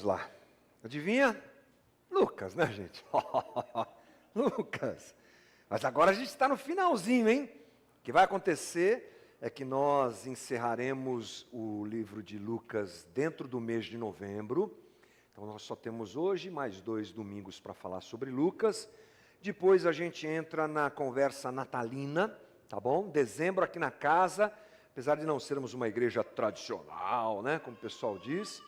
lá. Adivinha? Lucas, né, gente? Lucas. Mas agora a gente está no finalzinho, hein? O que vai acontecer é que nós encerraremos o livro de Lucas dentro do mês de novembro. Então nós só temos hoje mais 2 domingos para falar sobre Lucas. Depois a gente entra na conversa natalina, tá bom? Dezembro aqui na casa, apesar de não sermos uma igreja tradicional, né, como o pessoal diz,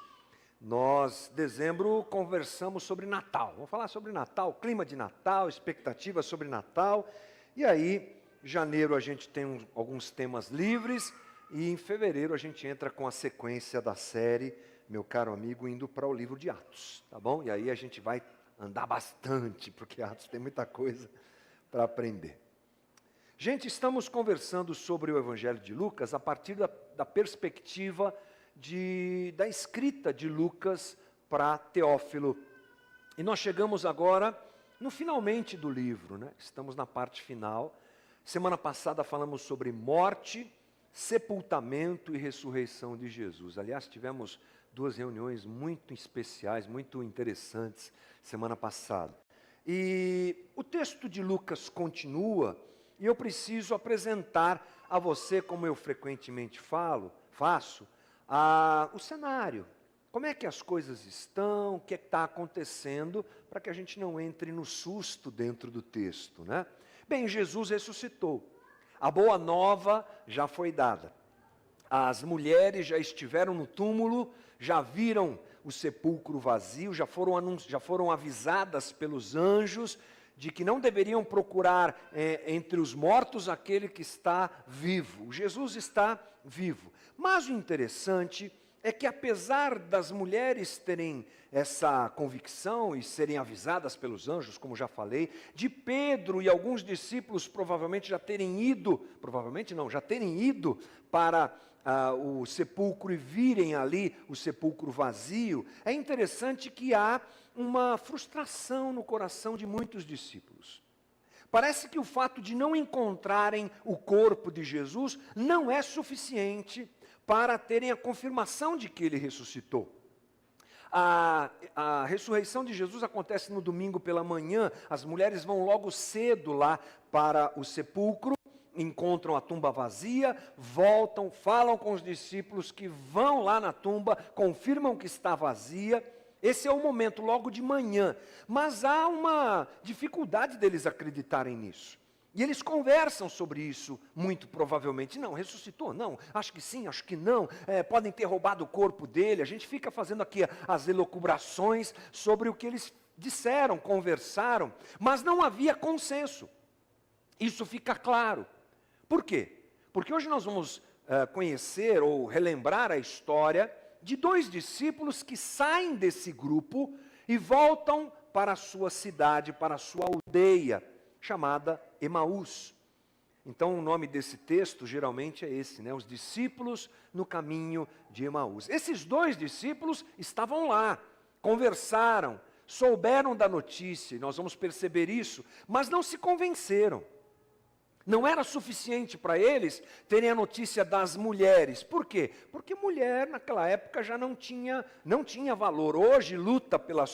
nós, dezembro, conversamos sobre Natal. Vamos falar sobre Natal, clima de Natal, expectativas sobre Natal. E aí, janeiro a gente tem alguns temas livres e em fevereiro a gente entra com a sequência da série, meu caro amigo, indo para o livro de Atos, tá bom? E aí a gente vai andar bastante, porque Atos tem muita coisa para aprender. Gente, estamos conversando sobre o Evangelho de Lucas a partir da perspectiva da escrita de Lucas para Teófilo. E nós chegamos agora no finalmente do livro, né? Estamos na parte final. Semana passada falamos sobre morte, sepultamento e ressurreição de Jesus. Aliás, tivemos 2 reuniões muito especiais, muito interessantes semana passada. E o texto de Lucas continua, e eu preciso apresentar a você, como eu frequentemente faço, o cenário. Como é que as coisas estão, o que está acontecendo, para que a gente não entre no susto dentro do texto, né? Bem, Jesus ressuscitou. A boa nova já foi dada. As mulheres já estiveram no túmulo, já viram o sepulcro vazio, já foram avisadas pelos anjos de que não deveriam procurar entre os mortos aquele que está vivo. Jesus está vivo. Mas o interessante é que, apesar das mulheres terem essa convicção e serem avisadas pelos anjos, como já falei, de Pedro e alguns discípulos provavelmente já terem ido para o sepulcro e virem ali o sepulcro vazio, é interessante que há uma frustração no coração de muitos discípulos. Parece que o fato de não encontrarem o corpo de Jesus não é suficiente para terem a confirmação de que ele ressuscitou. A ressurreição de Jesus acontece no domingo pela manhã, as mulheres vão logo cedo lá para o sepulcro, encontram a tumba vazia, voltam, falam com os discípulos que vão lá na tumba, confirmam que está vazia. Esse é o momento logo de manhã, mas há uma dificuldade deles acreditarem nisso. E eles conversam sobre isso, muito provavelmente. Não, ressuscitou? Não, acho que sim, acho que não. Podem ter roubado o corpo dele. A gente fica fazendo aqui as elucubrações sobre o que eles disseram, conversaram, mas não havia consenso. Isso fica claro. Por quê? Porque hoje nós vamos conhecer ou relembrar a história de 2 discípulos que saem desse grupo e voltam para a sua cidade, para a sua aldeia, chamada Emaús. Então o nome desse texto geralmente é esse, né? Os discípulos no caminho de Emaús. Esses 2 discípulos estavam lá, conversaram, souberam da notícia, e nós vamos perceber isso, mas não se convenceram. Não era suficiente para eles terem a notícia das mulheres. Por quê? Porque mulher naquela época já não tinha valor. Hoje luta pelo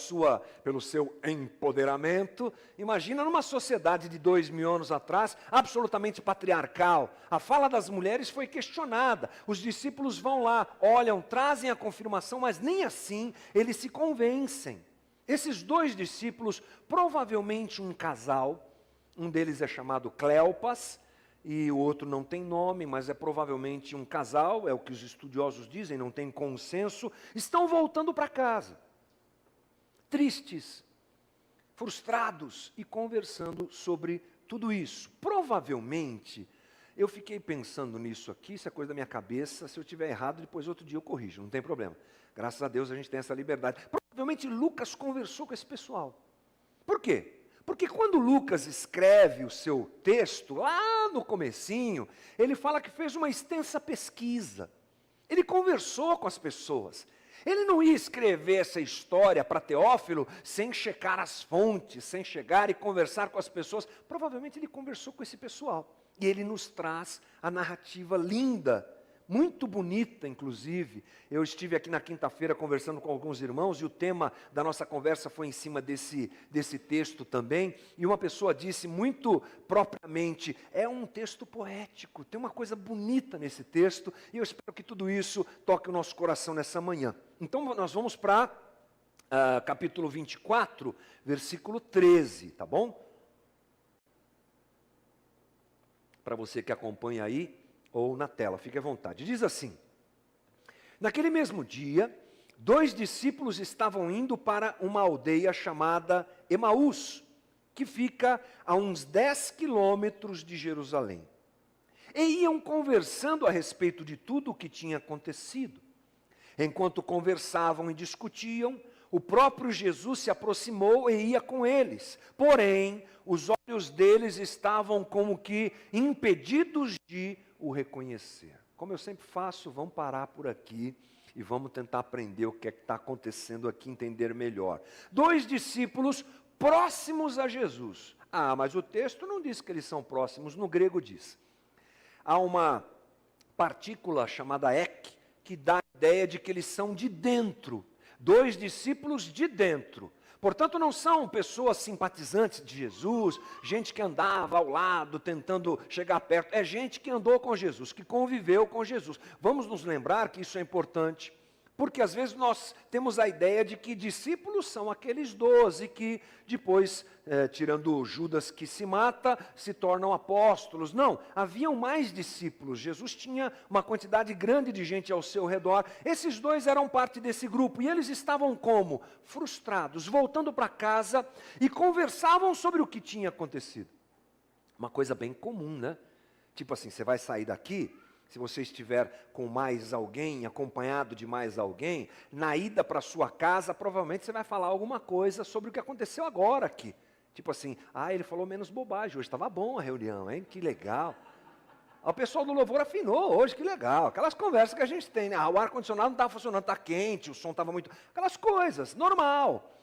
seu empoderamento. Imagina numa sociedade de 2000 anos atrás, absolutamente patriarcal. A fala das mulheres foi questionada. Os discípulos vão lá, olham, trazem a confirmação, mas nem assim eles se convencem. Esses 2 discípulos, provavelmente um casal, um deles é chamado Cleopas, e o outro não tem nome, mas é provavelmente um casal, é o que os estudiosos dizem, não tem consenso, estão voltando para casa, tristes, frustrados e conversando sobre tudo isso. Provavelmente, eu fiquei pensando nisso aqui, isso é coisa da minha cabeça, se eu estiver errado, depois outro dia eu corrijo, não tem problema. Graças a Deus a gente tem essa liberdade. Provavelmente Lucas conversou com esse pessoal. Por quê? Porque quando Lucas escreve o seu texto, lá no comecinho, ele fala que fez uma extensa pesquisa. Ele conversou com as pessoas. Ele não ia escrever essa história para Teófilo sem checar as fontes, sem chegar e conversar com as pessoas. Provavelmente ele conversou com esse pessoal. E ele nos traz a narrativa linda, muito bonita, inclusive. Eu estive aqui na quinta-feira conversando com alguns irmãos e o tema da nossa conversa foi em cima desse texto também. E uma pessoa disse muito propriamente, é um texto poético, tem uma coisa bonita nesse texto. E eu espero que tudo isso toque o nosso coração nessa manhã. Então nós vamos para capítulo 24, versículo 13, tá bom? Para você que acompanha aí, ou na tela, fique à vontade. Diz assim: naquele mesmo dia, 2 discípulos estavam indo para uma aldeia chamada Emaús, que fica a uns 10 quilômetros de Jerusalém. E iam conversando a respeito de tudo o que tinha acontecido. Enquanto conversavam e discutiam, o próprio Jesus se aproximou e ia com eles. Porém, os olhos deles estavam como que impedidos de o reconhecer. Como eu sempre faço, vamos parar por aqui e vamos tentar aprender o que é que está acontecendo aqui, entender melhor. 2 discípulos próximos a Jesus. Mas o texto não diz que eles são próximos, no grego diz. Há uma partícula chamada ek, que dá a ideia de que eles são de dentro. 2 discípulos de dentro. Portanto, não são pessoas simpatizantes de Jesus, gente que andava ao lado, tentando chegar perto. É gente que andou com Jesus, que conviveu com Jesus. Vamos nos lembrar que isso é importante, porque às vezes nós temos a ideia de que discípulos são aqueles 12 que depois, tirando Judas que se mata, se tornam apóstolos. Não, haviam mais discípulos. Jesus tinha uma quantidade grande de gente ao seu redor. Esses 2 eram parte desse grupo e eles estavam como? Frustrados, voltando para casa e conversavam sobre o que tinha acontecido. Uma coisa bem comum, né? Tipo assim, você vai sair daqui, se você estiver com mais alguém, acompanhado de mais alguém, na ida para sua casa, provavelmente você vai falar alguma coisa sobre o que aconteceu agora aqui. Tipo assim, ele falou menos bobagem, hoje estava bom a reunião, hein? Que legal. O pessoal do louvor afinou hoje, que legal. Aquelas conversas que a gente tem, né? O ar-condicionado não estava funcionando, está quente, o som estava muito... Aquelas coisas, normal.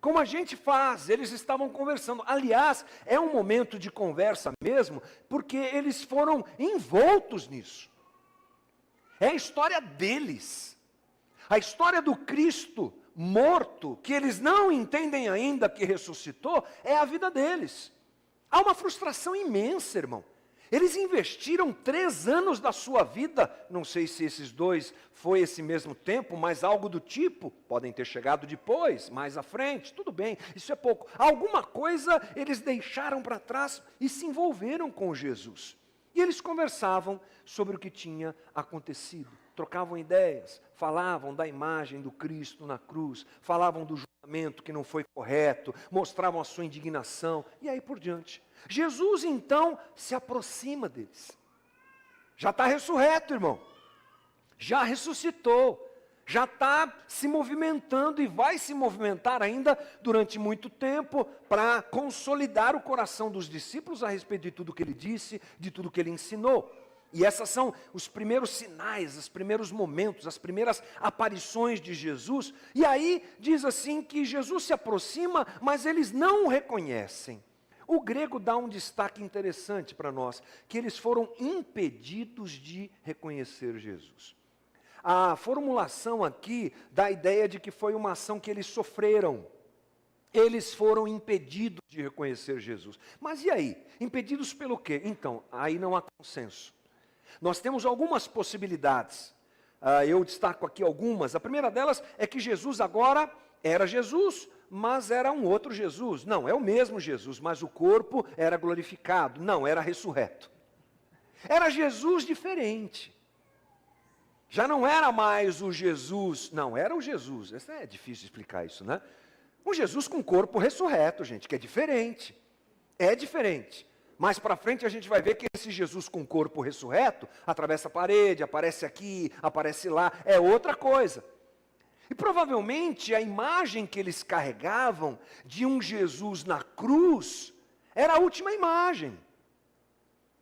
Como a gente faz, eles estavam conversando. Aliás, é um momento de conversa mesmo, porque eles foram envoltos nisso. É a história deles. A história do Cristo morto, que eles não entendem ainda que ressuscitou, é a vida deles. Há uma frustração imensa, irmão. Eles investiram 3 anos da sua vida, não sei se esses 2 foi esse mesmo tempo, mas algo do tipo, podem ter chegado depois, mais à frente, tudo bem, isso é pouco. Alguma coisa eles deixaram para trás e se envolveram com Jesus. E eles conversavam sobre o que tinha acontecido, trocavam ideias, falavam da imagem do Cristo na cruz, falavam do julgamento que não foi correto, mostravam a sua indignação, e aí por diante. Jesus então se aproxima deles. Já está ressurreto, irmão. Já ressuscitou. Já está se movimentando e vai se movimentar ainda durante muito tempo para consolidar o coração dos discípulos a respeito de tudo que ele disse, de tudo que ele ensinou. E esses são os primeiros sinais, os primeiros momentos, as primeiras aparições de Jesus. E aí diz assim que Jesus se aproxima, mas eles não o reconhecem. O grego dá um destaque interessante para nós, que eles foram impedidos de reconhecer Jesus. A formulação aqui dá a ideia de que foi uma ação que eles sofreram. Eles foram impedidos de reconhecer Jesus. Mas e aí? Impedidos pelo quê? Então, aí não há consenso. Nós temos algumas possibilidades. Eu destaco aqui algumas. A primeira delas é que Jesus agora era Jesus, mas era um outro Jesus. Não, é o mesmo Jesus, mas o corpo era glorificado. Não, era ressurreto. Era Jesus diferente. Já não era mais o Jesus, não, era o Jesus. É difícil explicar isso, né? Um Jesus com corpo ressurreto, gente, que é diferente. É diferente. Mais para frente a gente vai ver que esse Jesus com corpo ressurreto atravessa a parede, aparece aqui, aparece lá, é outra coisa. E provavelmente a imagem que eles carregavam de um Jesus na cruz era a última imagem.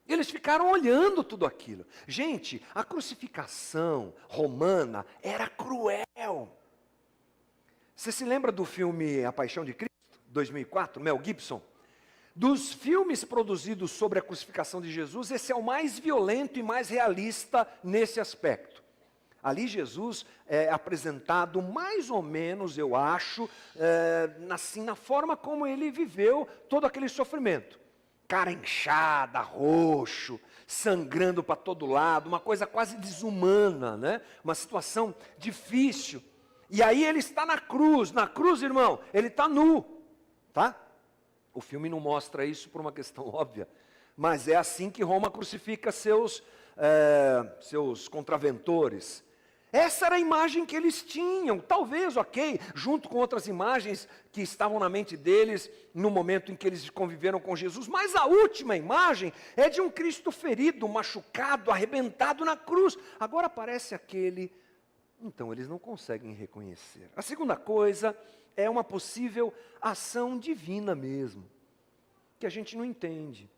Eles ficaram olhando tudo aquilo. Gente, a crucificação romana era cruel. Você se lembra do filme A Paixão de Cristo, 2004, Mel Gibson? Dos filmes produzidos sobre a crucificação de Jesus, esse é o mais violento e mais realista nesse aspecto. Ali Jesus é apresentado mais ou menos, eu acho, assim, na forma como ele viveu todo aquele sofrimento. Cara inchada, roxo, sangrando para todo lado, uma coisa quase desumana, né? Uma situação difícil. E aí ele está na cruz, irmão, ele está nu, tá? O filme não mostra isso por uma questão óbvia, mas é assim que Roma crucifica seus contraventores. Essa era a imagem que eles tinham, talvez, junto com outras imagens que estavam na mente deles no momento em que eles conviveram com Jesus, mas a última imagem é de um Cristo ferido, machucado, arrebentado na cruz. Agora aparece aquele, então eles não conseguem reconhecer. A segunda coisa é uma possível ação divina mesmo, que a gente não entende,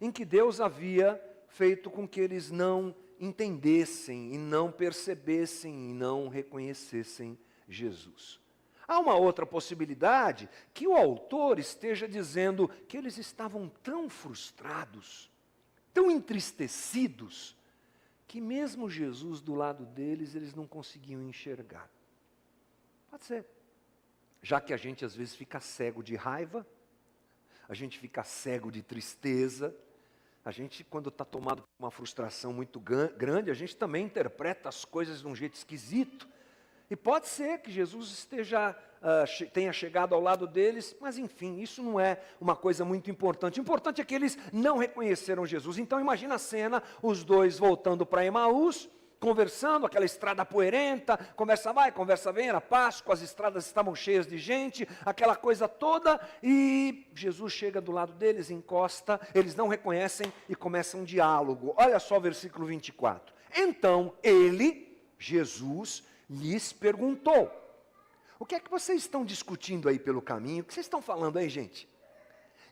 em que Deus havia feito com que eles não entendessem e não percebessem e não reconhecessem Jesus. Há uma outra possibilidade, que o autor esteja dizendo que eles estavam tão frustrados, tão entristecidos, que mesmo Jesus do lado deles, eles não conseguiam enxergar. Pode ser. Já que a gente às vezes fica cego de raiva, a gente fica cego de tristeza, a gente, quando está tomado por uma frustração muito grande, a gente também interpreta as coisas de um jeito esquisito. E pode ser que Jesus tenha chegado ao lado deles, mas enfim, isso não é uma coisa muito importante. O importante é que eles não reconheceram Jesus. Então imagina a cena, os dois voltando para Emaús, conversando, aquela estrada poeirenta, conversa vai, conversa vem, era Páscoa, as estradas estavam cheias de gente, aquela coisa toda, e Jesus chega do lado deles, encosta, eles não reconhecem e começa um diálogo. Olha só o versículo 24. Então ele, Jesus, lhes perguntou: o que é que vocês estão discutindo aí pelo caminho? O que vocês estão falando aí, gente?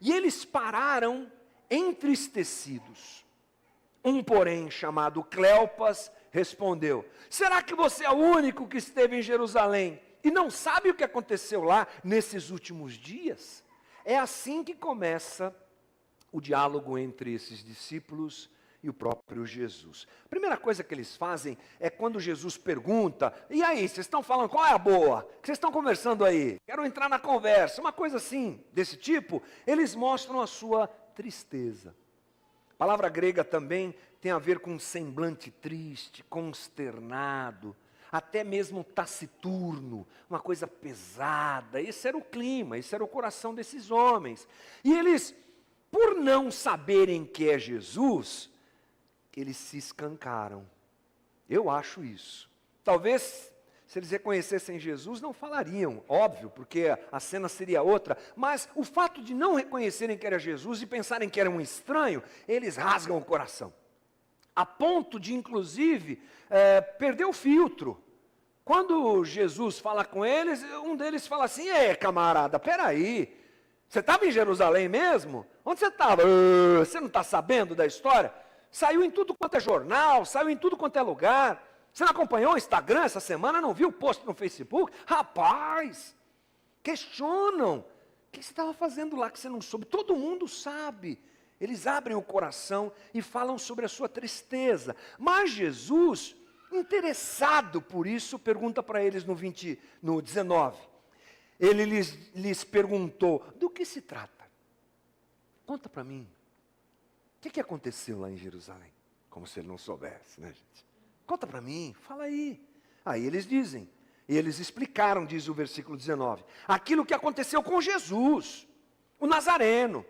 E eles pararam entristecidos. Um, porém, chamado Cleopas, respondeu: será que você é o único que esteve em Jerusalém e não sabe o que aconteceu lá nesses últimos dias? É assim que começa o diálogo entre esses discípulos e o próprio Jesus. A primeira coisa que eles fazem é quando Jesus pergunta: e aí, vocês estão falando, qual é a boa? O que vocês estão conversando aí? Quero entrar na conversa. Uma coisa assim, desse tipo, eles mostram a sua tristeza. A palavra grega também tem a ver com um semblante triste, consternado, até mesmo taciturno, uma coisa pesada. Esse era o clima, esse era o coração desses homens. E eles, por não saberem que é Jesus, eles se escancaram. Eu acho isso. Talvez, se eles reconhecessem Jesus, não falariam, óbvio, porque a cena seria outra. Mas o fato de não reconhecerem que era Jesus e pensarem que era um estranho, eles rasgam o coração. A ponto de, inclusive, perder o filtro. Quando Jesus fala com eles, um deles fala assim: camarada, peraí, você estava em Jerusalém mesmo? Onde você estava? Você não está sabendo da história? Saiu em tudo quanto é jornal, saiu em tudo quanto é lugar. Você não acompanhou o Instagram essa semana? Não viu o post no Facebook? Rapaz, questionam. O que você estava fazendo lá que você não soube? Todo mundo sabe. Eles abrem o coração e falam sobre a sua tristeza. Mas Jesus, interessado por isso, pergunta para eles no 19. Ele lhes perguntou: do que se trata? Conta para mim. O que aconteceu lá em Jerusalém? Como se ele não soubesse, né, gente? Conta para mim, fala aí. Aí eles dizem, e eles explicaram, diz o versículo 19, aquilo que aconteceu com Jesus, o Nazareno,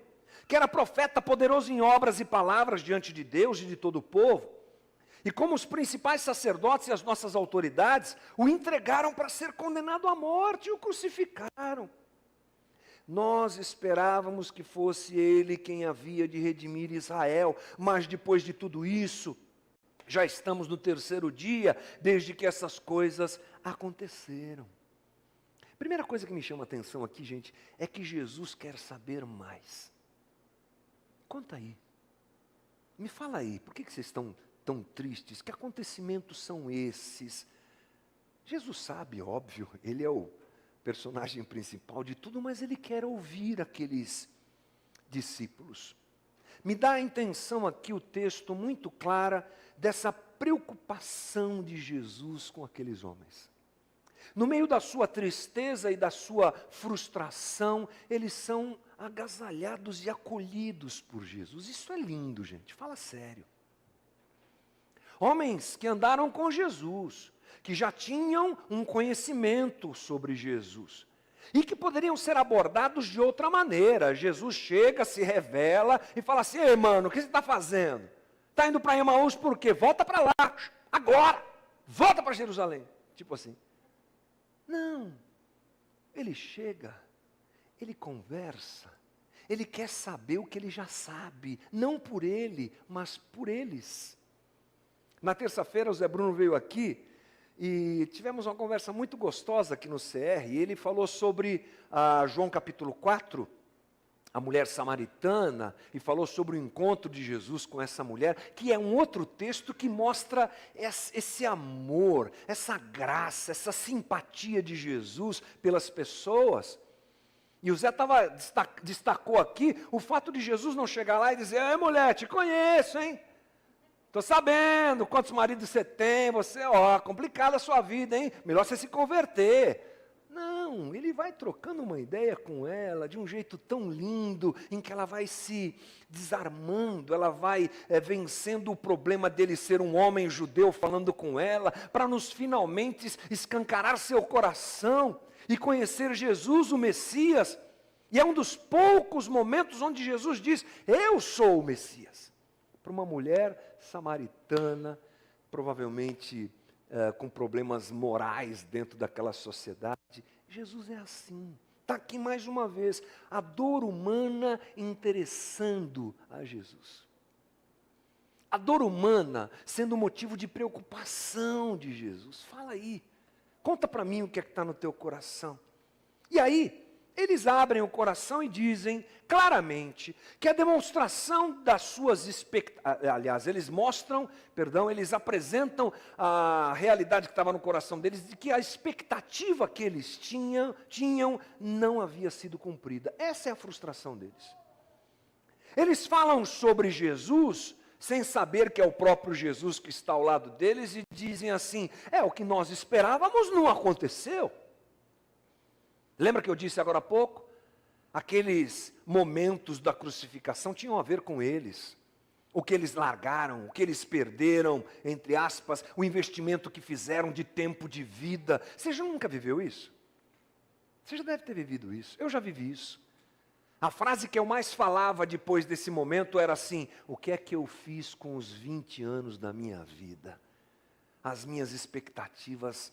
que era profeta poderoso em obras e palavras diante de Deus e de todo o povo. E como os principais sacerdotes e as nossas autoridades o entregaram para ser condenado à morte e o crucificaram. Nós esperávamos que fosse ele quem havia de redimir Israel, mas depois de tudo isso, já estamos no terceiro dia, desde que essas coisas aconteceram. Primeira coisa que me chama a atenção aqui, gente, é que Jesus quer saber mais. Conta aí. Me fala aí, por que vocês estão tão tristes? Que acontecimentos são esses? Jesus sabe, óbvio, ele é o personagem principal de tudo, mas ele quer ouvir aqueles discípulos. Me dá a intenção aqui o texto muito clara dessa preocupação de Jesus com aqueles homens. No meio da sua tristeza e da sua frustração, eles são agasalhados e acolhidos por Jesus. Isso é lindo, gente, fala sério. Homens que andaram com Jesus, que já tinham um conhecimento sobre Jesus, e que poderiam ser abordados de outra maneira. Jesus chega, se revela e fala assim: ei, mano, o que você está fazendo? Está indo para Emaús por quê? Volta para lá, agora, volta para Jerusalém. Tipo assim. Não, ele chega, ele conversa, ele quer saber o que ele já sabe, não por ele, mas por eles. Na terça-feira o Zé Bruno veio aqui e tivemos uma conversa muito gostosa aqui no CR, e ele falou sobre João capítulo 4, a mulher samaritana, e falou sobre o encontro de Jesus com essa mulher, que é um outro texto que mostra esse amor, essa graça, essa simpatia de Jesus pelas pessoas. E o Zé destacou aqui o fato de Jesus não chegar lá e dizer: ei, mulher, te conheço, hein? Estou sabendo quantos maridos você tem, complicada a sua vida, hein? Melhor você se converter. Não, ele vai trocando uma ideia com ela de um jeito tão lindo, em que ela vai se desarmando, ela vai vencendo o problema dele ser um homem judeu falando com ela, para nos finalmente escancarar seu coração e conhecer Jesus, o Messias. E é um dos poucos momentos onde Jesus diz: eu sou o Messias. Para uma mulher samaritana, provavelmente com problemas morais dentro daquela sociedade, Jesus é assim. Está aqui mais uma vez, a dor humana interessando a Jesus. A dor humana sendo motivo de preocupação de Jesus. Fala aí, conta para mim o que é que está no teu coração. E aí, eles abrem o coração e dizem claramente que a demonstração das suas expectativas, aliás, eles apresentam a realidade que estava no coração deles, de que a expectativa que eles tinham não havia sido cumprida. Essa é a frustração deles. Eles falam sobre Jesus sem saber que é o próprio Jesus que está ao lado deles e dizem assim: o que nós esperávamos não aconteceu. Lembra que eu disse agora há pouco? Aqueles momentos da crucificação tinham a ver com eles. O que eles largaram, o que eles perderam, entre aspas, o investimento que fizeram de tempo de vida. Você já nunca viveu isso? Você já deve ter vivido isso. Eu já vivi isso. A frase que eu mais falava depois desse momento era assim: o que é que eu fiz com os 20 anos da minha vida? As minhas expectativas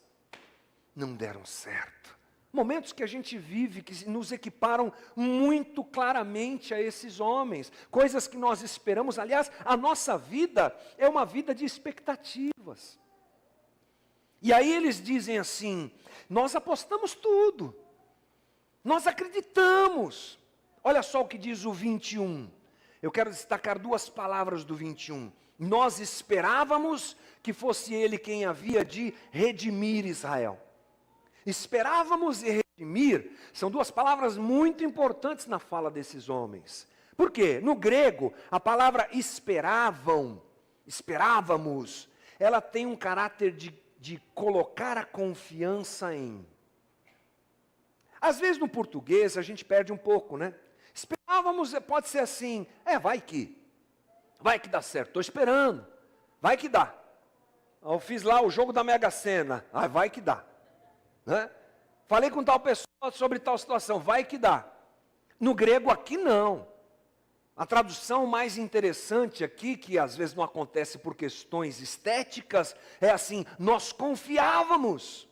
não deram certo. Momentos que a gente vive, que nos equiparam muito claramente a esses homens. Coisas que nós esperamos. Aliás, a nossa vida é uma vida de expectativas. E aí eles dizem assim: nós apostamos tudo. Nós acreditamos. Olha só o que diz o 21. Eu quero destacar duas palavras do 21. Nós esperávamos que fosse ele quem havia de redimir Israel. Esperávamos e redimir são duas palavras muito importantes na fala desses homens. Por quê? No grego, a palavra esperávamos, ela tem um caráter de colocar a confiança em. Às vezes no português a gente perde um pouco, né? Esperávamos, pode ser assim: vai que dá certo, estou esperando, vai que dá. Eu fiz lá o jogo da Mega Sena, vai que dá. Né? Falei com tal pessoa sobre tal situação, vai que dá. No grego aqui não. A tradução mais interessante aqui, que às vezes não acontece por questões estéticas, é assim: nós confiávamos.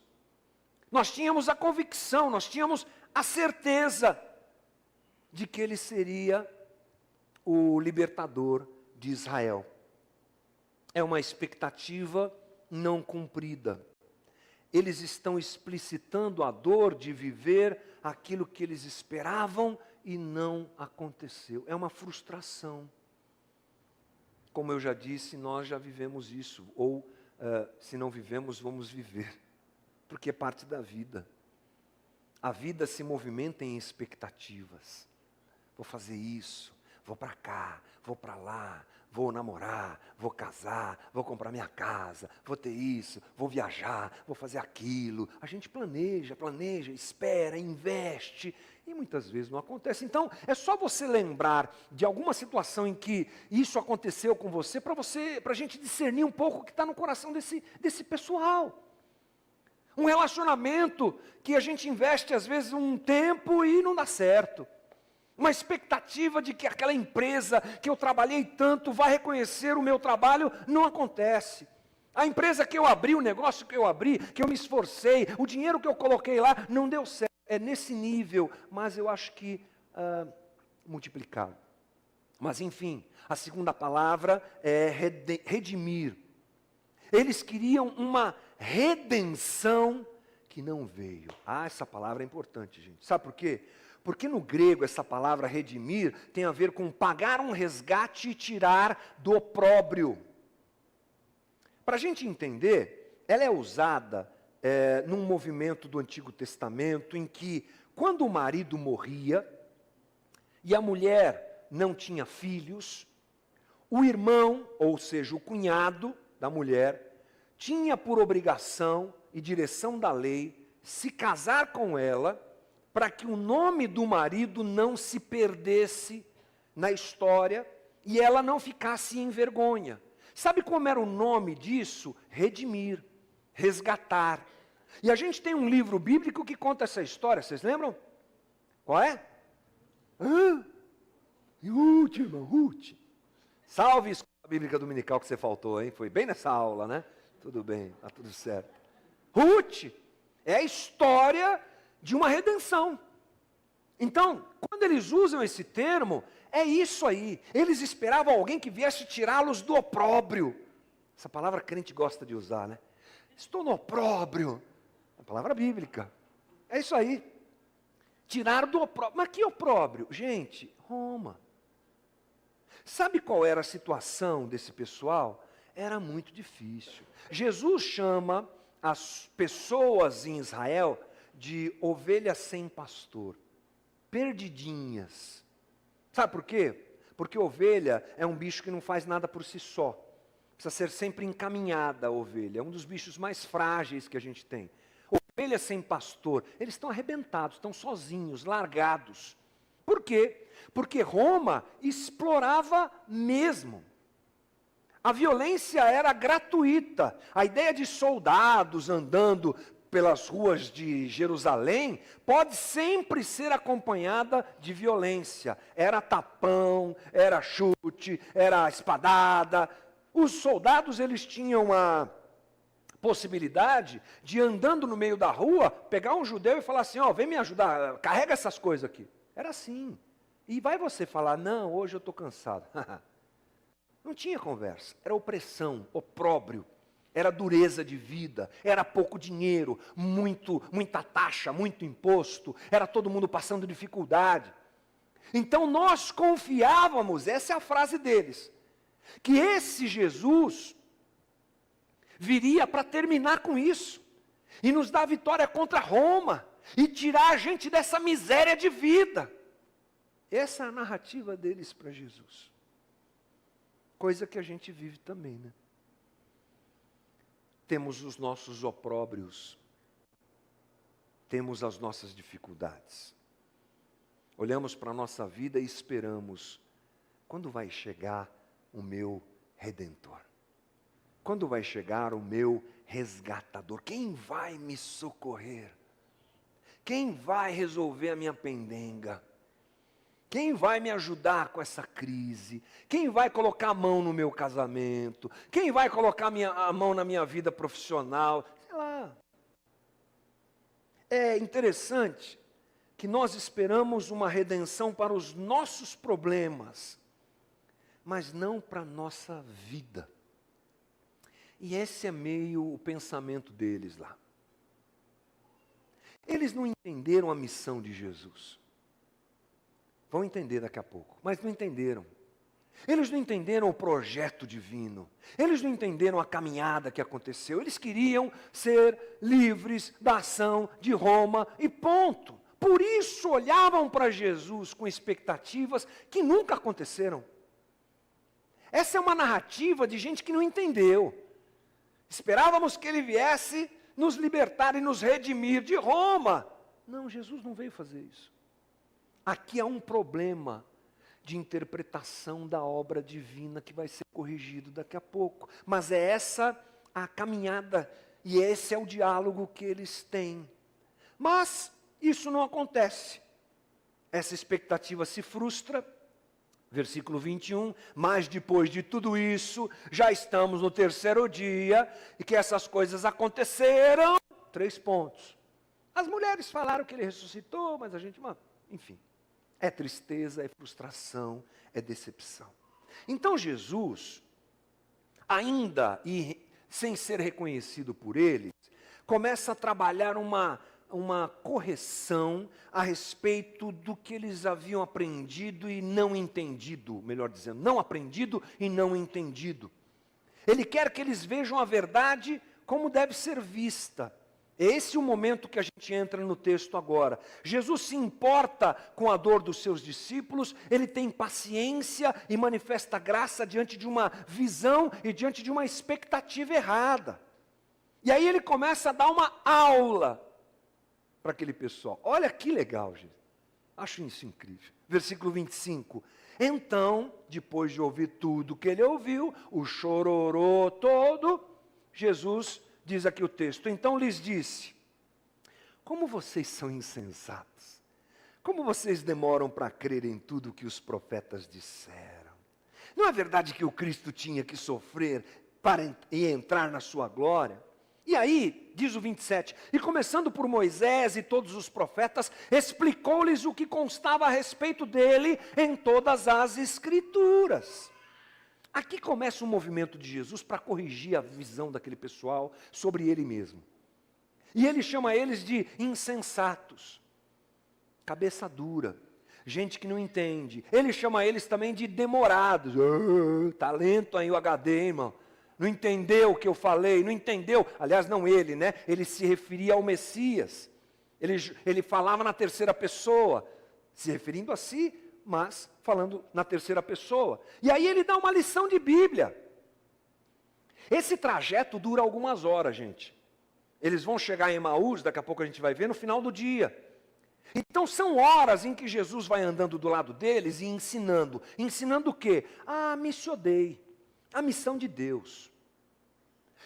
Nós tínhamos a convicção, nós tínhamos a certeza de que ele seria o libertador de Israel. É uma expectativa não cumprida. Eles estão explicitando a dor de viver aquilo que eles esperavam e não aconteceu. É uma frustração. Como eu já disse, nós já vivemos isso. Ou, se não vivemos, vamos viver. Porque é parte da vida. A vida se movimenta em expectativas. Vou fazer isso, vou para cá, vou para lá, vou namorar, vou casar, vou comprar minha casa, vou ter isso, vou viajar, vou fazer aquilo. A gente planeja, espera, investe e muitas vezes não acontece. Então, é só você lembrar de alguma situação em que isso aconteceu com você, para a gente discernir um pouco o que está no coração desse pessoal. Um relacionamento que a gente investe às vezes um tempo e não dá certo. Uma expectativa de que aquela empresa que eu trabalhei tanto vai reconhecer o meu trabalho, não acontece. A empresa que eu abri, o negócio que eu abri, que eu me esforcei, o dinheiro que eu coloquei lá, não deu certo. É nesse nível, mas eu acho que multiplicado. Mas enfim, a segunda palavra é redimir. Eles queriam uma redenção que não veio. Essa palavra é importante, gente. Sabe por quê? Porque no grego essa palavra redimir tem a ver com pagar um resgate e tirar do opróbrio. Para a gente entender, ela é usada num movimento do Antigo Testamento em que, quando o marido morria e a mulher não tinha filhos, o irmão, ou seja, o cunhado da mulher, tinha por obrigação e direção da lei se casar com ela, para que o nome do marido não se perdesse na história e ela não ficasse em vergonha. Sabe como era o nome disso? Redimir, resgatar. E a gente tem um livro bíblico que conta essa história, vocês lembram? Qual é? Ruth. Salve a escola bíblica dominical que você faltou, hein? Foi bem nessa aula, né? Tudo bem, tá tudo certo. Ruth é a história de uma redenção. Então, quando eles usam esse termo, é isso aí. Eles esperavam alguém que viesse tirá-los do opróbrio. Essa palavra crente gosta de usar, né? Estou no opróbrio. É a palavra bíblica. É isso aí. Tirar do opróbrio. Mas que opróbrio? Gente, Roma. Sabe qual era a situação desse pessoal? Era muito difícil. Jesus chama as pessoas em Israel de ovelhas sem pastor, perdidinhas. Sabe por quê? Porque ovelha é um bicho que não faz nada por si só. Precisa ser sempre encaminhada a ovelha. É um dos bichos mais frágeis que a gente tem. Ovelha sem pastor, eles estão arrebentados, estão sozinhos, largados. Por quê? Porque Roma explorava mesmo. A violência era gratuita. A ideia de soldados andando pelas ruas de Jerusalém pode sempre ser acompanhada de violência. Era tapão, era chute, era espadada. Os soldados, eles tinham a possibilidade de, andando no meio da rua, pegar um judeu e falar assim, vem me ajudar, carrega essas coisas aqui. Era assim. E vai você falar, não, hoje eu estou cansado. Não tinha conversa, era opressão, opróbrio, era dureza de vida, era pouco dinheiro, muita taxa, muito imposto, era todo mundo passando dificuldade. Então nós confiávamos, essa é a frase deles, que esse Jesus viria para terminar com isso, e nos dar vitória contra Roma, e tirar a gente dessa miséria de vida. Essa é a narrativa deles para Jesus. Coisa que a gente vive também, né? Temos os nossos opróbrios, temos as nossas dificuldades. Olhamos para a nossa vida e esperamos, quando vai chegar o meu Redentor? Quando vai chegar o meu resgatador? Quem vai me socorrer? Quem vai resolver a minha pendenga? Quem vai me ajudar com essa crise? Quem vai colocar a mão no meu casamento? Quem vai colocar a mão na minha vida profissional? Sei lá. É interessante que nós esperamos uma redenção para os nossos problemas, mas não para a nossa vida. E esse é meio o pensamento deles lá. Eles não entenderam a missão de Jesus. Vão entender daqui a pouco, mas não entenderam. Eles não entenderam o projeto divino. Eles não entenderam a caminhada que aconteceu. Eles queriam ser livres da ação de Roma e ponto. Por isso olhavam para Jesus com expectativas que nunca aconteceram. Essa é uma narrativa de gente que não entendeu. Esperávamos que ele viesse nos libertar e nos redimir de Roma. Não, Jesus não veio fazer isso. Aqui há um problema de interpretação da obra divina que vai ser corrigido daqui a pouco. Mas é essa a caminhada e esse é o diálogo que eles têm. Mas isso não acontece. Essa expectativa se frustra. Versículo 21, mas depois de tudo isso, já estamos no terceiro dia, e que essas coisas aconteceram, 3 pontos. As mulheres falaram que ele ressuscitou, mas a gente, enfim, é tristeza, é frustração, é decepção. Então Jesus, ainda e sem ser reconhecido por eles, começa a trabalhar uma correção a respeito do que eles haviam aprendido e não entendido, melhor dizendo, não aprendido e não entendido. Ele quer que eles vejam a verdade como deve ser vista. Esse é o momento que a gente entra no texto agora. Jesus se importa com a dor dos seus discípulos, ele tem paciência e manifesta graça diante de uma visão e diante de uma expectativa errada. E aí ele começa a dar uma aula para aquele pessoal. Olha que legal, gente. Acho isso incrível. Versículo 25. Então, depois de ouvir tudo que ele ouviu, o chororô todo, Jesus, diz aqui o texto, então lhes disse, como vocês são insensatos, como vocês demoram para crer em tudo que os profetas disseram. Não é verdade que o Cristo tinha que sofrer para entrar na sua glória? E aí, diz o 27, e começando por Moisés e todos os profetas, explicou-lhes o que constava a respeito dele em todas as Escrituras. Aqui começa um movimento de Jesus para corrigir a visão daquele pessoal sobre ele mesmo. E ele chama eles de insensatos, cabeça dura, gente que não entende. Ele chama eles também de demorados. Tá lento aí o HD, irmão. Não entendeu o que eu falei, não entendeu. Aliás, não ele, né? Ele se referia ao Messias. Ele falava na terceira pessoa, se referindo a si, mas falando na terceira pessoa. E aí ele dá uma lição de Bíblia. Esse trajeto dura algumas horas, gente. Eles vão chegar em Emaús, daqui a pouco a gente vai ver, no final do dia. Então são horas em que Jesus vai andando do lado deles e ensinando. Ensinando o quê? A missio Dei, a missão de Deus.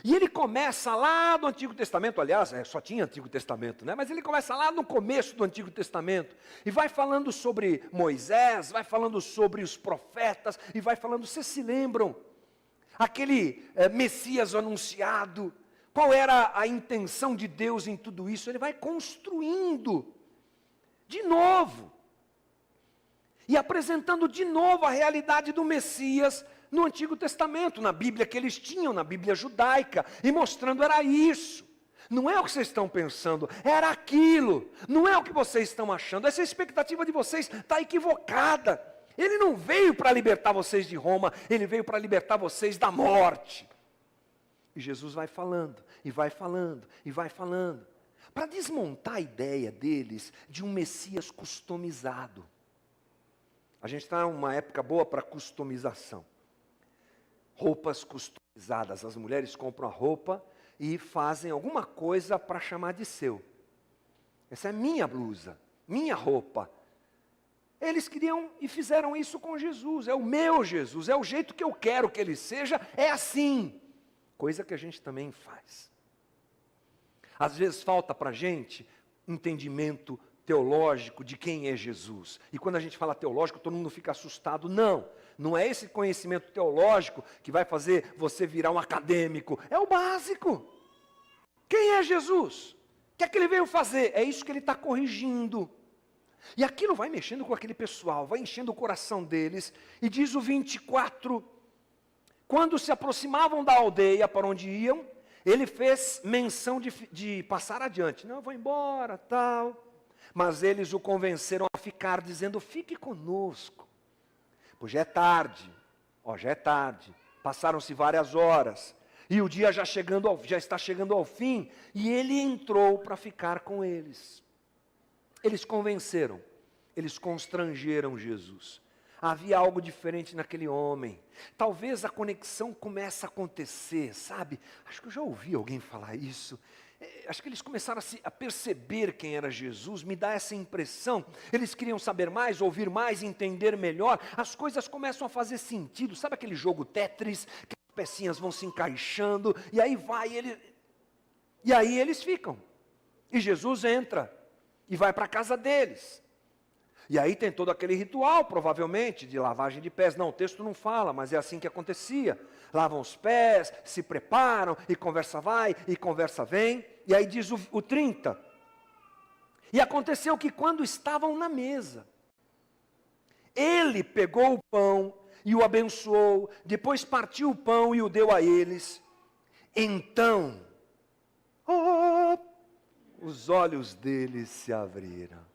E ele começa lá do Antigo Testamento, aliás, só tinha Antigo Testamento, né? Mas ele começa lá no começo do Antigo Testamento, e vai falando sobre Moisés, vai falando sobre os profetas, e vai falando, vocês se lembram? Aquele Messias anunciado, qual era a intenção de Deus em tudo isso? Ele vai construindo, de novo, e apresentando de novo a realidade do Messias, no Antigo Testamento, na Bíblia que eles tinham, na Bíblia judaica, e mostrando era isso. Não é o que vocês estão pensando, era aquilo. Não é o que vocês estão achando, essa expectativa de vocês está equivocada. Ele não veio para libertar vocês de Roma, ele veio para libertar vocês da morte. E Jesus vai falando, e vai falando, e vai falando, para desmontar a ideia deles de um Messias customizado. A gente está numa época boa para customização. Roupas customizadas, as mulheres compram a roupa e fazem alguma coisa para chamar de seu. Essa é minha blusa, minha roupa. Eles queriam e fizeram isso com Jesus, é o meu Jesus, é o jeito que eu quero que ele seja, é assim. Coisa que a gente também faz. Às vezes falta para a gente entendimento teológico de quem é Jesus. E quando a gente fala teológico, todo mundo fica assustado. Não é esse conhecimento teológico que vai fazer você virar um acadêmico. É o básico. Quem é Jesus? O que é que ele veio fazer? É isso que ele está corrigindo. E aquilo vai mexendo com aquele pessoal, vai enchendo o coração deles. E diz o 24, quando se aproximavam da aldeia para onde iam, ele fez menção de passar adiante. Não, eu vou embora, tal. Mas eles o convenceram a ficar, dizendo, fique conosco. Pois já é tarde, já é tarde. Passaram-se várias horas. E o dia já está chegando ao fim. E ele entrou para ficar com eles. Eles convenceram, eles constrangeram Jesus. Havia algo diferente naquele homem. Talvez a conexão comece a acontecer, sabe? Acho que eu já ouvi alguém falar isso. Acho que eles começaram a perceber quem era Jesus, me dá essa impressão. Eles queriam saber mais, ouvir mais, entender melhor. As coisas começam a fazer sentido. Sabe aquele jogo Tetris, que as pecinhas vão se encaixando, e aí e aí eles ficam. E Jesus entra e vai para a casa deles. E aí tem todo aquele ritual, provavelmente, de lavagem de pés. Não, o texto não fala, mas é assim que acontecia. Lavam os pés, se preparam, e conversa vai, e conversa vem. E aí diz o 30. E aconteceu que quando estavam na mesa, ele pegou o pão e o abençoou, depois partiu o pão e o deu a eles. Então, os olhos deles se abriram.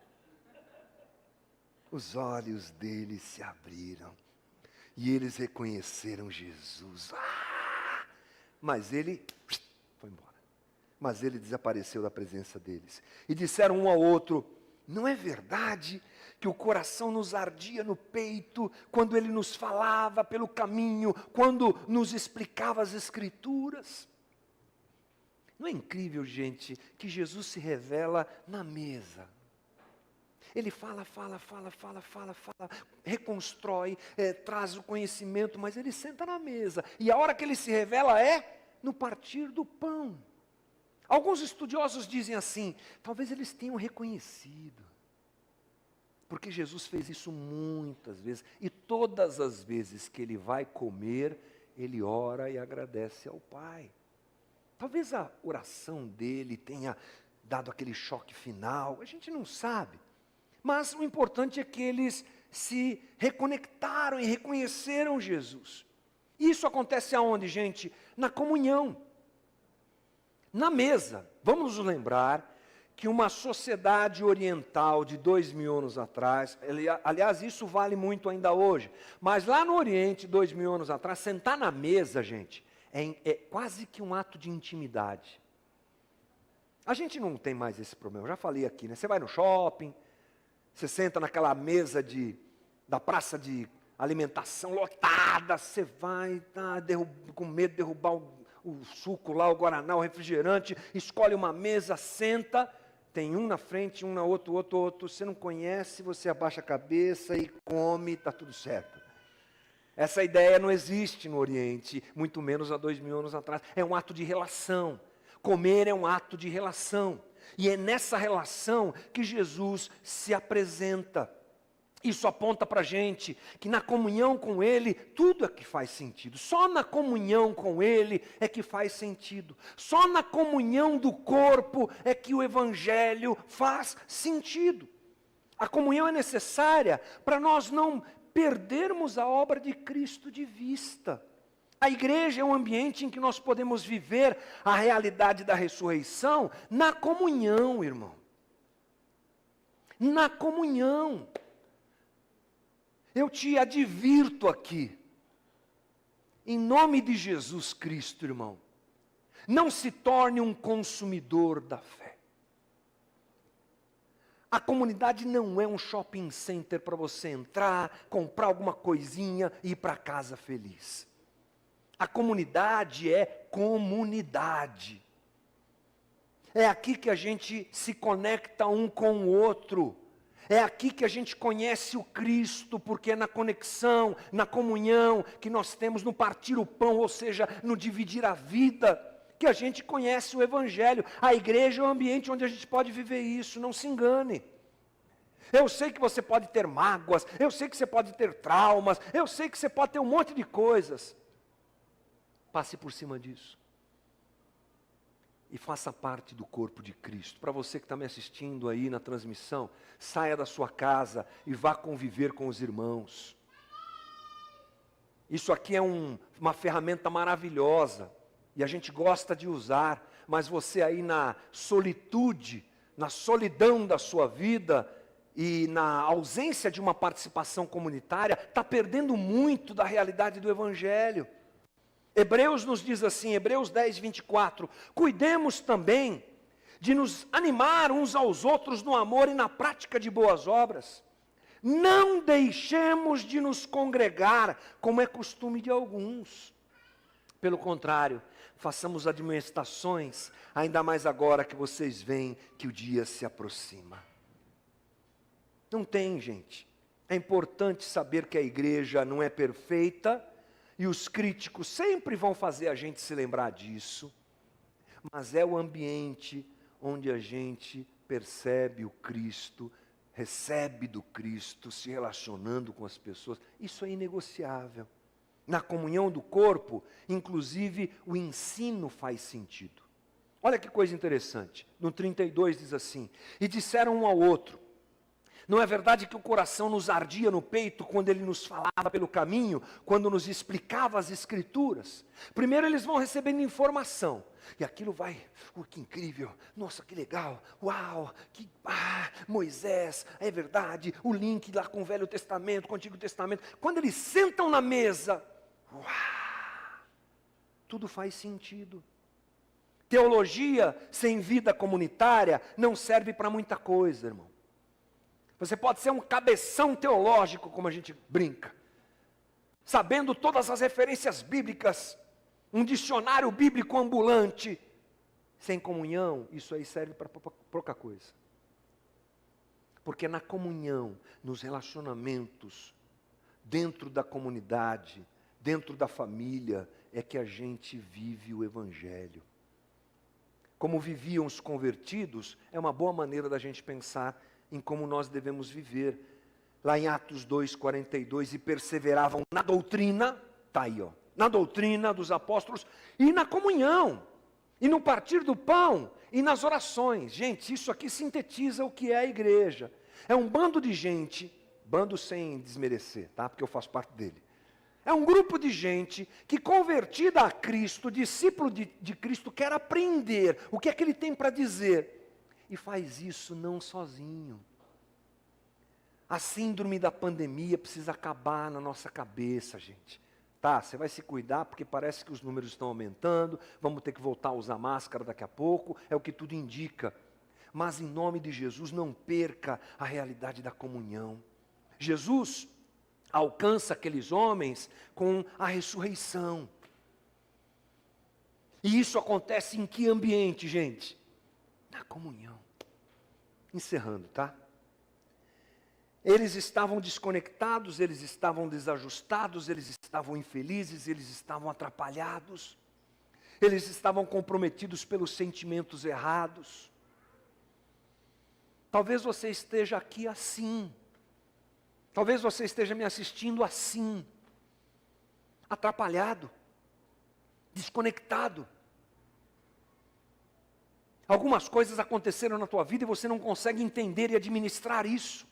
Os olhos deles se abriram e eles reconheceram Jesus. Mas ele foi embora. Mas ele desapareceu da presença deles. E disseram um ao outro: não é verdade que o coração nos ardia no peito quando ele nos falava pelo caminho, quando nos explicava as Escrituras? Não é incrível, gente, que Jesus se revela na mesa? Ele fala, reconstrói, traz o conhecimento, mas ele senta na mesa. E a hora que ele se revela é no partir do pão. Alguns estudiosos dizem assim: talvez eles tenham reconhecido. Porque Jesus fez isso muitas vezes. E todas as vezes que ele vai comer, ele ora e agradece ao Pai. Talvez a oração dele tenha dado aquele choque final. A gente não sabe. Mas o importante é que eles se reconectaram e reconheceram Jesus. Isso acontece aonde, gente? Na comunhão. Na mesa. Vamos nos lembrar que uma sociedade oriental de 2000 anos atrás, aliás, isso vale muito ainda hoje, mas lá no Oriente, 2000 anos atrás, sentar na mesa, gente, é quase que um ato de intimidade. A gente não tem mais esse problema, eu já falei aqui, né? Você vai no shopping, você senta naquela mesa da praça de alimentação lotada, você vai com medo de derrubar o suco lá, o guaraná, o refrigerante, escolhe uma mesa, senta, tem um na frente, um na outro, outro, você não conhece, você abaixa a cabeça e come, está tudo certo. Essa ideia não existe no Oriente, muito menos há 2000 anos atrás. É um ato de relação. Comer é um ato de relação. E é nessa relação que Jesus se apresenta. Isso aponta para a gente que na comunhão com Ele, tudo é que faz sentido. Só na comunhão com Ele é que faz sentido. Só na comunhão do corpo é que o Evangelho faz sentido. A comunhão é necessária para nós não perdermos a obra de Cristo de vista. A igreja é um ambiente em que nós podemos viver a realidade da ressurreição na comunhão, irmão. Na comunhão. Eu te advirto aqui, em nome de Jesus Cristo, irmão, não se torne um consumidor da fé. A comunidade não é um shopping center para você entrar, comprar alguma coisinha e ir para casa feliz. A comunidade é comunidade. É aqui que a gente se conecta um com o outro. É aqui que a gente conhece o Cristo, porque é na conexão, na comunhão que nós temos no partir o pão, ou seja, no dividir a vida, que a gente conhece o Evangelho. A igreja é um ambiente onde a gente pode viver isso, não se engane. Eu sei que você pode ter mágoas, eu sei que você pode ter traumas, eu sei que você pode ter um monte de coisas. Passe por cima disso. E faça parte do corpo de Cristo. Para você que está me assistindo aí na transmissão, saia da sua casa e vá conviver com os irmãos. Isso aqui é uma ferramenta maravilhosa e a gente gosta de usar, mas você aí na solitude, na solidão da sua vida e na ausência de uma participação comunitária, está perdendo muito da realidade do Evangelho. Hebreus nos diz assim, Hebreus 10, 24, cuidemos também de nos animar uns aos outros no amor e na prática de boas obras. Não deixemos de nos congregar, como é costume de alguns. Pelo contrário, façamos admoestações, ainda mais agora que vocês veem que o dia se aproxima. Não tem, gente. É importante saber que a igreja não é perfeita, e os críticos sempre vão fazer a gente se lembrar disso, mas é o ambiente onde a gente percebe o Cristo, recebe do Cristo, se relacionando com as pessoas. Isso é inegociável. Na comunhão do corpo, inclusive, o ensino faz sentido. Olha que coisa interessante. No 32 diz assim: e disseram um ao outro: não é verdade que o coração nos ardia no peito quando ele nos falava pelo caminho, quando nos explicava as Escrituras? Primeiro eles vão recebendo informação, e aquilo vai, que incrível, nossa, que legal, uau, Moisés, é verdade, o link lá com o Velho Testamento, com o Antigo Testamento. Quando eles sentam na mesa, tudo faz sentido. Teologia sem vida comunitária não serve para muita coisa, irmão. Você pode ser um cabeção teológico, como a gente brinca, sabendo todas as referências bíblicas, um dicionário bíblico ambulante. Sem comunhão, isso aí serve para pouca coisa. Porque na comunhão, nos relacionamentos, dentro da comunidade, dentro da família, é que a gente vive o Evangelho. Como viviam os convertidos, é uma boa maneira da gente pensar em como nós devemos viver. Lá em Atos 2:42, e perseveravam na doutrina, está aí, na doutrina dos apóstolos, e na comunhão, e no partir do pão, e nas orações. Gente, isso aqui sintetiza o que é a igreja. É um bando de gente, bando sem desmerecer, tá? Porque eu faço parte dele. É um grupo de gente que, convertida a Cristo, discípulo de Cristo, quer aprender o que é que ele tem para dizer. E faz isso não sozinho. A síndrome da pandemia precisa acabar na nossa cabeça, gente. Tá, você vai se cuidar porque parece que os números estão aumentando, vamos ter que voltar a usar máscara daqui a pouco, é o que tudo indica. Mas em nome de Jesus, não perca a realidade da comunhão. Jesus alcança aqueles homens com a ressurreição. E isso acontece em que ambiente, gente? Na comunhão. Encerrando, tá? Eles estavam desconectados, eles estavam desajustados, eles estavam infelizes, eles estavam atrapalhados, eles estavam comprometidos pelos sentimentos errados. Talvez você esteja aqui assim, talvez você esteja me assistindo assim, atrapalhado, desconectado. Algumas coisas aconteceram na tua vida e você não consegue entender e administrar isso.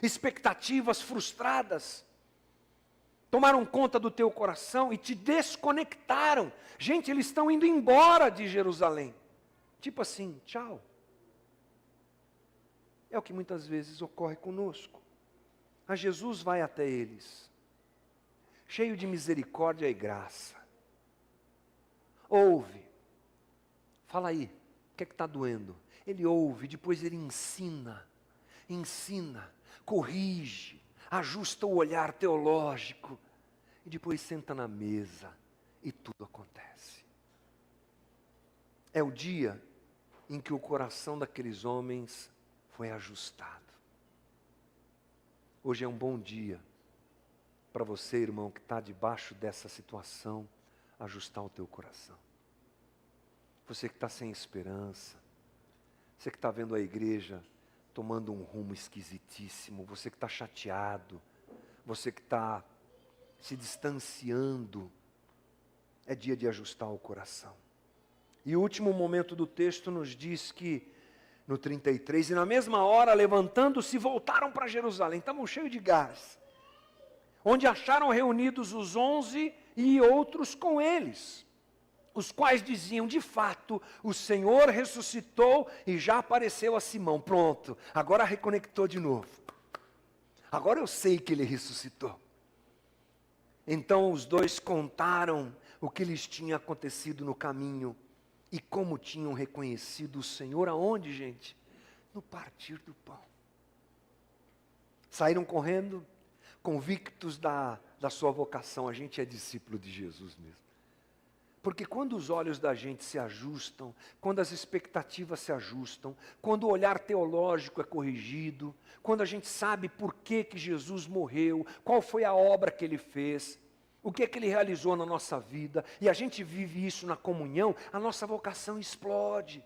Expectativas frustradas tomaram conta do teu coração e te desconectaram. Gente, eles estão indo embora de Jerusalém. Tipo assim, tchau. É o que muitas vezes ocorre conosco. Mas Jesus vai até eles, cheio de misericórdia e graça. Ouve. Fala aí, o que é que está doendo? Ele ouve, depois ele ensina, corrige, ajusta o olhar teológico, e depois senta na mesa, e tudo acontece. É o dia em que o coração daqueles homens foi ajustado. Hoje é um bom dia para você, irmão, que está debaixo dessa situação, ajustar o teu coração. Você que está sem esperança, você que está vendo a igreja tomando um rumo esquisitíssimo, você que está chateado, você que está se distanciando, é dia de ajustar o coração. E o último momento do texto nos diz que, no 33, e na mesma hora, levantando-se, voltaram para Jerusalém, estavam cheios de gás, onde acharam reunidos os 11 e outros com eles, os quais diziam: de fato, o Senhor ressuscitou e já apareceu a Simão. Pronto, agora reconectou de novo. Agora eu sei que ele ressuscitou. Então os dois contaram o que lhes tinha acontecido no caminho E como tinham reconhecido o Senhor, aonde, gente? No partir do pão. Saíram correndo, convictos da sua vocação. A gente é discípulo de Jesus mesmo. Porque quando os olhos da gente se ajustam, quando as expectativas se ajustam, quando o olhar teológico é corrigido, quando a gente sabe por que Jesus morreu, qual foi a obra que Ele fez, o que Ele realizou na nossa vida, e a gente vive isso na comunhão, a nossa vocação explode.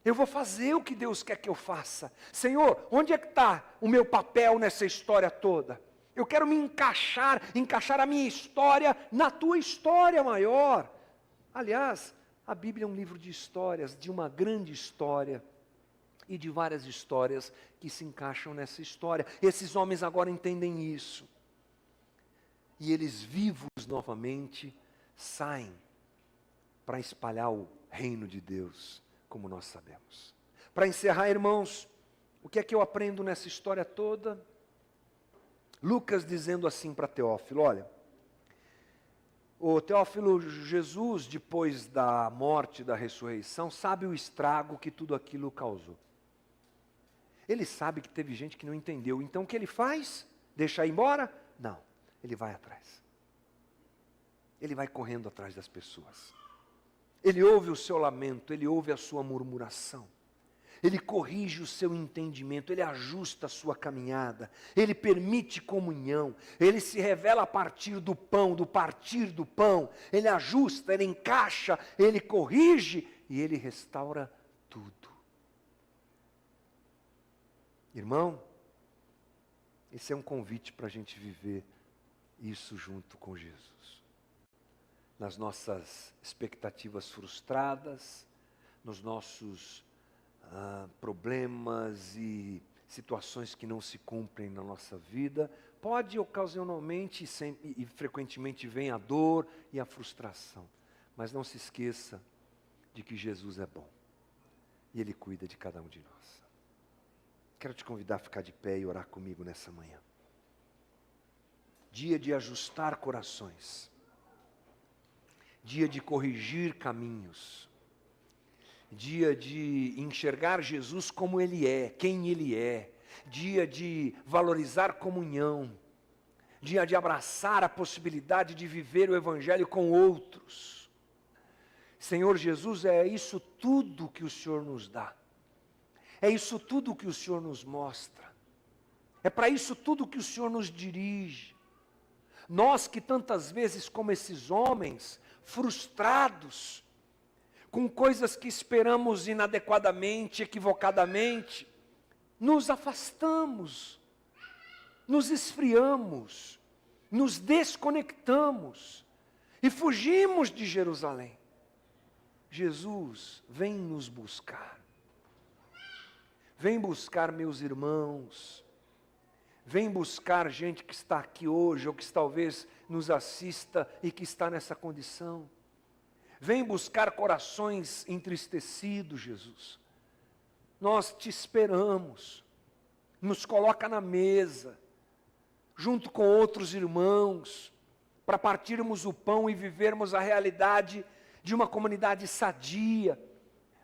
Eu vou fazer o que Deus quer que eu faça. Senhor, onde é que está o meu papel nessa história toda? Eu quero me encaixar a minha história na tua história maior. Aliás, a Bíblia é um livro de histórias, de uma grande história e de várias histórias que se encaixam nessa história. Esses homens agora entendem isso. E eles, vivos novamente, saem para espalhar o reino de Deus, como nós sabemos. Para encerrar, irmãos, o que é que eu aprendo nessa história toda? Lucas dizendo assim para Teófilo, olha, o Teófilo, Jesus, depois da morte e da ressurreição, sabe o estrago que tudo aquilo causou. Ele sabe que teve gente que não entendeu, então o que ele faz? Deixa ir embora? Não, ele vai atrás. Ele vai correndo atrás das pessoas. Ele ouve o seu lamento, ele ouve a sua murmuração. Ele corrige o seu entendimento, ele ajusta a sua caminhada, ele permite comunhão, ele se revela a partir do pão, do partir do pão, ele ajusta, ele encaixa, ele corrige e ele restaura tudo. Irmão, esse é um convite para a gente viver isso junto com Jesus. Nas nossas expectativas frustradas, nos nossos problemas e situações que não se cumprem na nossa vida, pode ocasionalmente e frequentemente vem a dor e a frustração, mas não se esqueça de que Jesus é bom e Ele cuida de cada um de nós. Quero te convidar a ficar de pé e orar comigo nessa manhã. Dia de ajustar corações, dia de corrigir caminhos, dia de enxergar Jesus como Ele é, quem Ele é, dia de valorizar comunhão, dia de abraçar a possibilidade de viver o Evangelho com outros. Senhor Jesus, é isso tudo que o Senhor nos dá, é isso tudo que o Senhor nos mostra, é para isso tudo que o Senhor nos dirige. Nós que tantas vezes, como esses homens, frustrados, com coisas que esperamos inadequadamente, equivocadamente, nos afastamos, nos esfriamos, nos desconectamos e fugimos de Jerusalém. Jesus, vem nos buscar. Vem buscar meus irmãos. Vem buscar gente que está aqui hoje ou que talvez nos assista e que está nessa condição. Vem buscar corações entristecidos, Jesus. Nós te esperamos. Nos coloca na mesa, junto com outros irmãos, para partirmos o pão e vivermos a realidade de uma comunidade sadia,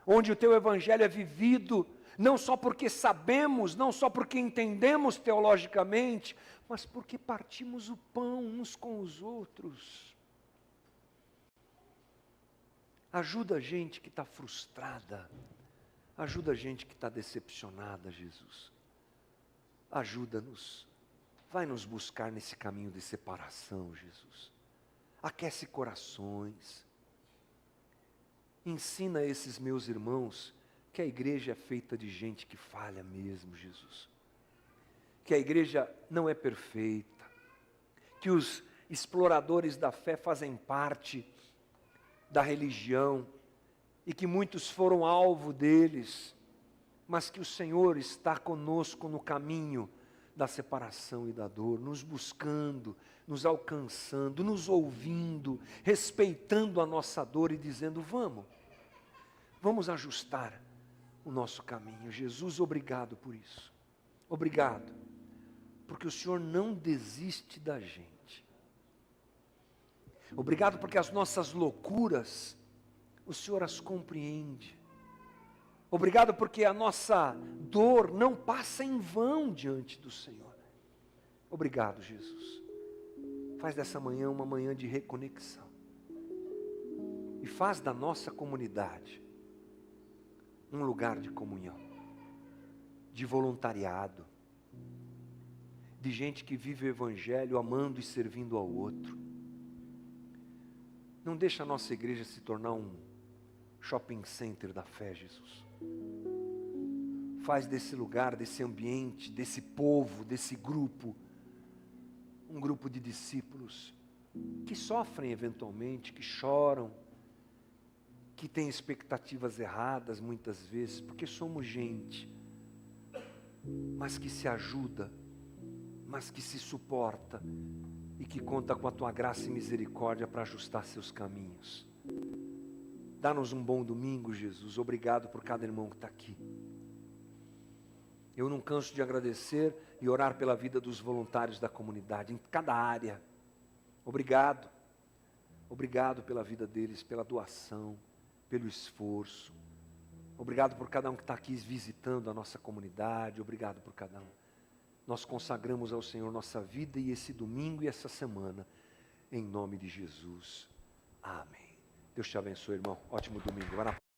onde o teu evangelho é vivido, não só porque sabemos, não só porque entendemos teologicamente, mas porque partimos o pão uns com os outros. Ajuda a gente que está frustrada, ajuda a gente que está decepcionada, Jesus. Ajuda-nos, vai nos buscar nesse caminho de separação, Jesus. Aquece corações. Ensina a esses meus irmãos que a igreja é feita de gente que falha mesmo, Jesus. Que a igreja não é perfeita, que os exploradores da fé fazem parte da religião e que muitos foram alvo deles, mas que o Senhor está conosco no caminho da separação e da dor, nos buscando, nos alcançando, nos ouvindo, respeitando a nossa dor e dizendo, vamos ajustar o nosso caminho. Jesus, obrigado por isso. Obrigado, porque o Senhor não desiste da gente. Obrigado porque as nossas loucuras, o Senhor as compreende. Obrigado porque a nossa dor não passa em vão diante do Senhor. Obrigado, Jesus. Faz dessa manhã uma manhã de reconexão. E faz da nossa comunidade um lugar de comunhão, de voluntariado, de gente que vive o Evangelho amando e servindo ao outro. Não deixa a nossa igreja se tornar um shopping center da fé, Jesus. Faz desse lugar, desse ambiente, desse povo, desse grupo, um grupo de discípulos que sofrem eventualmente, que choram, que têm expectativas erradas muitas vezes, porque somos gente, mas que se ajuda, mas que se suporta e que conta com a Tua graça e misericórdia para ajustar seus caminhos. Dá-nos um bom domingo, Jesus. Obrigado por cada irmão que está aqui. Eu não canso de agradecer e orar pela vida dos voluntários da comunidade, em cada área. Obrigado. Obrigado pela vida deles, pela doação, pelo esforço. Obrigado por cada um que está aqui visitando a nossa comunidade. Obrigado por cada um. Nós consagramos ao Senhor nossa vida e esse domingo e essa semana, em nome de Jesus. Amém. Deus te abençoe, irmão. Ótimo domingo. Vai na